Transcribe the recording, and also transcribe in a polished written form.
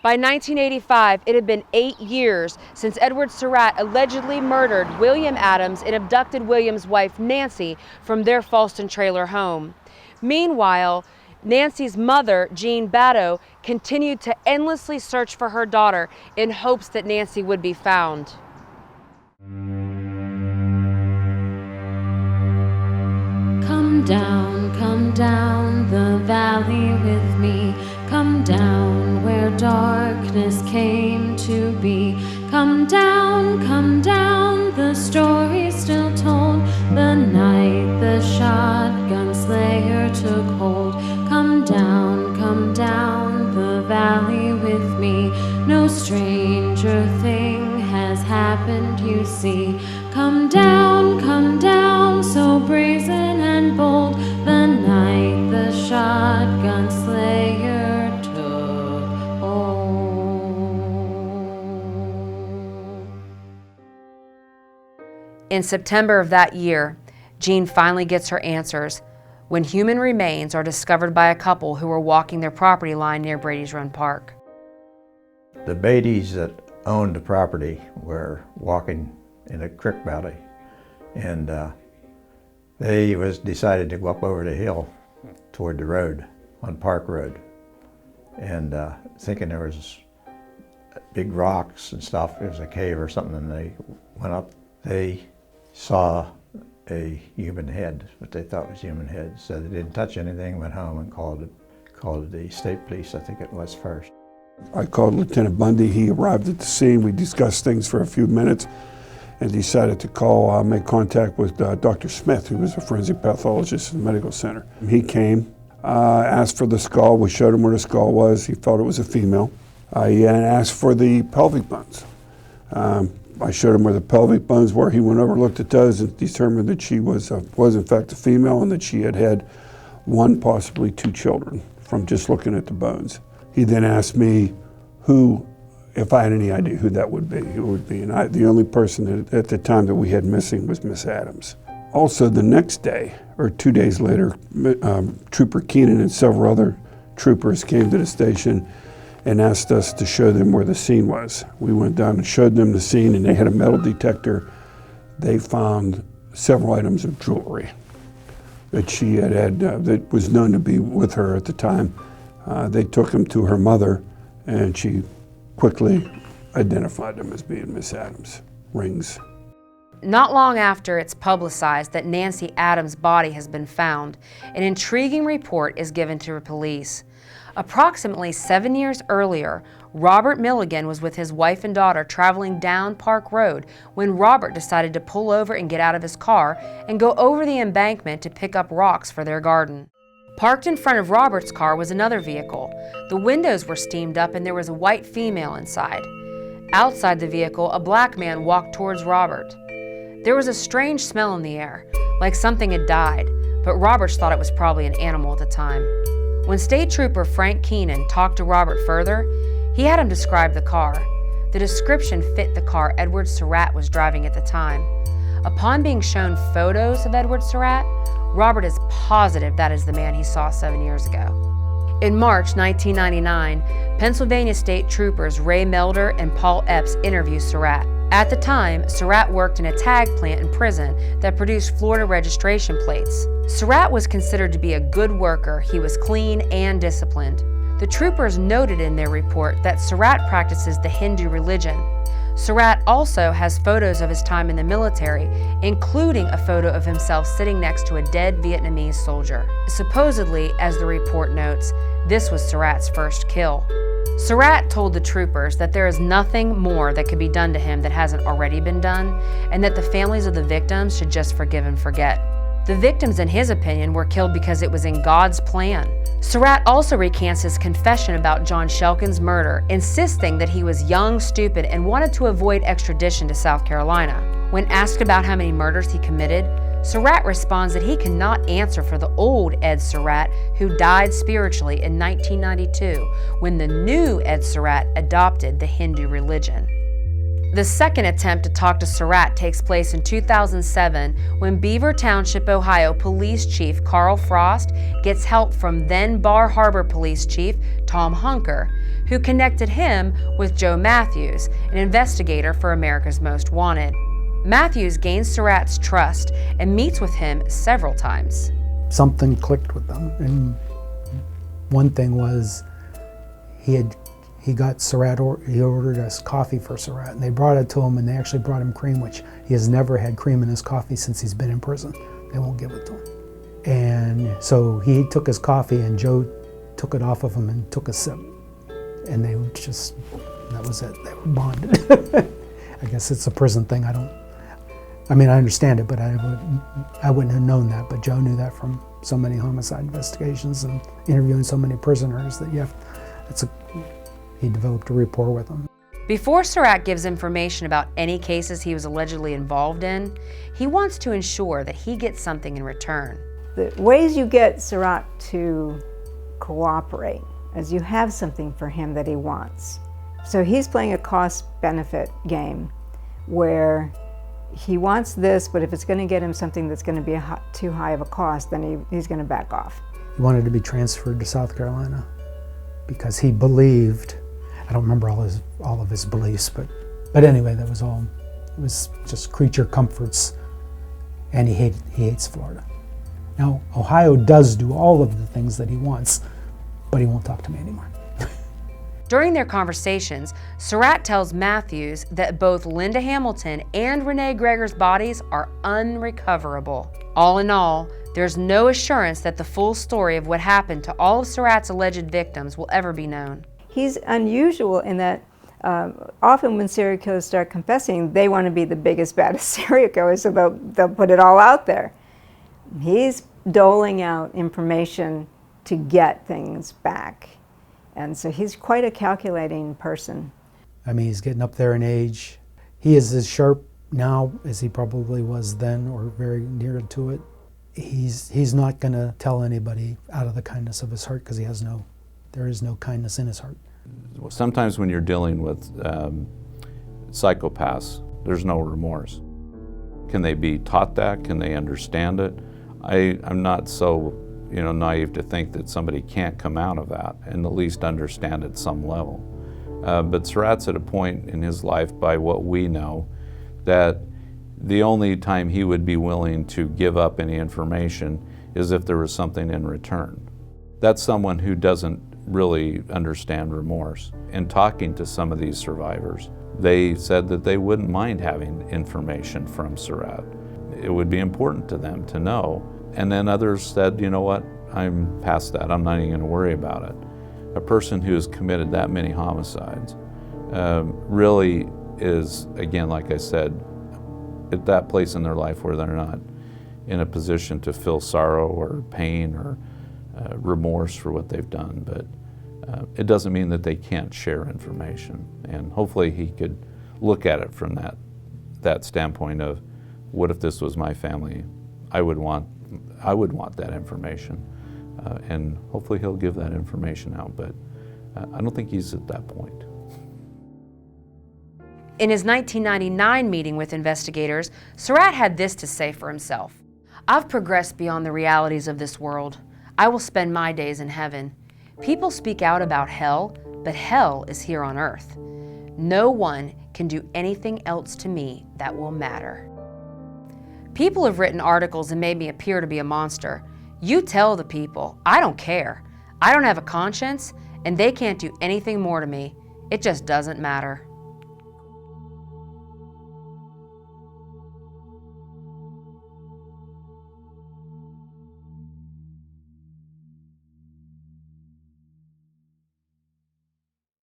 By 1985, it had been 8 years since Edward Surratt allegedly murdered William Adams and abducted William's wife, Nancy, from their Falston trailer home. Meanwhile, Nancy's mother, Jean Batto, continued to endlessly search for her daughter in hopes that Nancy would be found. Come down the valley with me. Come down where darkness came to be. Come down, the story still told. The night the shotgun slayer took hold. Come down the valley with me. No stranger thing has happened, you see. Come down, so brazen and bold. The night the shotgun slayer took hold. In September of that year, Jean finally gets her answers when human remains are discovered by a couple who were walking their property line near Brady's Run Park. The Beatties that owned the property were walking in a creek valley, and they decided to go up over the hill toward the road, on Park Road, and thinking there was big rocks and stuff, it was a cave or something, and they went up. They saw a human head, what they thought was human head, so they didn't touch anything, went home and called the state police, I think it was first. I called Lieutenant Bundy. He arrived at the scene. We discussed things for a few minutes and decided to make contact with Dr. Smith, who was a forensic pathologist in the medical center. He came, asked for the skull. We showed him where the skull was. He felt it was a female. He asked for the pelvic bones. I showed him where the pelvic bones were. He went over, looked at those, and determined that she was in fact a female, and that she had had one, possibly two children from just looking at the bones. He then asked me if I had any idea who that would be. Who would be, and the only person at the time that we had missing was Miss Adams. Also, the next day, or 2 days later, Trooper Keenan and several other troopers came to the station and asked us to show them where the scene was. We went down and showed them the scene, and they had a metal detector. They found several items of jewelry that she had that was known to be with her at the time. They took them to her mother, and she quickly identified them as being Miss Adams' rings. Not long after it's publicized that Nancy Adams' body has been found, an intriguing report is given to the police. Approximately 7 years earlier, Robert Milligan was with his wife and daughter traveling down Park Road when Robert decided to pull over and get out of his car and go over the embankment to pick up rocks for their garden. Parked in front of Robert's car was another vehicle. The windows were steamed up and there was a white female inside. Outside the vehicle, a black man walked towards Robert. There was a strange smell in the air, like something had died, but Robert thought it was probably an animal at the time. When State Trooper Frank Keenan talked to Robert further, he had him describe the car. The description fit the car Edward Surratt was driving at the time. Upon being shown photos of Edward Surratt, Robert is positive that is the man he saw 7 years ago. In March 1999, Pennsylvania State Troopers Ray Melder and Paul Epps interview Surratt. At the time, Surratt worked in a tag plant in prison that produced Florida registration plates. Surratt was considered to be a good worker. He was clean and disciplined. The troopers noted in their report that Surratt practices the Hindu religion. Surratt also has photos of his time in the military, including a photo of himself sitting next to a dead Vietnamese soldier. Supposedly, as the report notes, this was Surratt's first kill. Surratt told the troopers that there is nothing more that could be done to him that hasn't already been done, and that the families of the victims should just forgive and forget. The victims, in his opinion, were killed because it was in God's plan. Surratt also recants his confession about John Shelkin's murder, insisting that he was young, stupid, and wanted to avoid extradition to South Carolina. When asked about how many murders he committed, Surratt responds that he cannot answer for the old Ed Surratt, who died spiritually in 1992 when the new Ed Surratt adopted the Hindu religion. The second attempt to talk to Surratt takes place in 2007 when Beaver Township, Ohio Police Chief Carl Frost gets help from then Bar Harbor Police Chief Tom Hunker, who connected him with Joe Matthews, an investigator for America's Most Wanted. Matthews gains Surratt's trust and meets with him several times. Something clicked with them, and one thing was he got Surratt, he ordered us coffee for Surratt, and they brought it to him, and they actually brought him cream, which he has never had cream in his coffee since he's been in prison. They won't give it to him. And so he took his coffee, and Joe took it off of him and took a sip. And they would just, that was it, they were bonded. I guess it's a prison thing, I mean, I understand it, but I wouldn't have known that, but Joe knew that from so many homicide investigations and interviewing so many prisoners that he developed a rapport with them. Before Surratt gives information about any cases he was allegedly involved in, he wants to ensure that he gets something in return. The ways you get Surratt to cooperate is you have something for him that he wants. So he's playing a cost-benefit game where he wants this, but if it's going to get him something that's going to be too high of a cost, then he's going to back off. He wanted to be transferred to South Carolina because he believed, I don't remember all of his beliefs, but anyway, that was all, it was just creature comforts, and he hates Florida. Now, Ohio does do all of the things that he wants, but he won't talk to me anymore. During their conversations, Surratt tells Matthews that both Linda Hamilton and Renee Greger's bodies are unrecoverable. All in all, there's no assurance that the full story of what happened to all of Surratt's alleged victims will ever be known. He's unusual in that often when serial killers start confessing, they want to be the biggest, baddest serial killers, so they'll put it all out there. He's doling out information to get things back. And so he's quite a calculating person. I mean, he's getting up there in age. He is as sharp now as he probably was then, or very near to it. He's not going to tell anybody out of the kindness of his heart because there is no kindness in his heart. Sometimes when you're dealing with psychopaths, there's no remorse. Can they be taught that? Can they understand it? I'm not so naive to think that somebody can't come out of that and at least understand at some level. But Surratt's at a point in his life, by what we know, that the only time he would be willing to give up any information is if there was something in return. That's someone who doesn't really understand remorse. And talking to some of these survivors, they said that they wouldn't mind having information from Surratt. It would be important to them to know. And then others said, you know what, I'm past that, I'm not even going to worry about it. A person who has committed that many homicides really is, again, like I said, at that place in their life where they're not in a position to feel sorrow or pain or remorse for what they've done. But it doesn't mean that they can't share information. And hopefully he could look at it from that standpoint of, what if this was my family? I would want that information. And hopefully he'll give that information out, but I don't think he's at that point. In his 1999 meeting with investigators, Surratt had this to say for himself. "I've progressed beyond the realities of this world. I will spend my days in heaven. People speak out about hell, but hell is here on earth. No one can do anything else to me that will matter." People have written articles and made me appear to be a monster. You tell the people, I don't care. I don't have a conscience, and they can't do anything more to me. It just doesn't matter.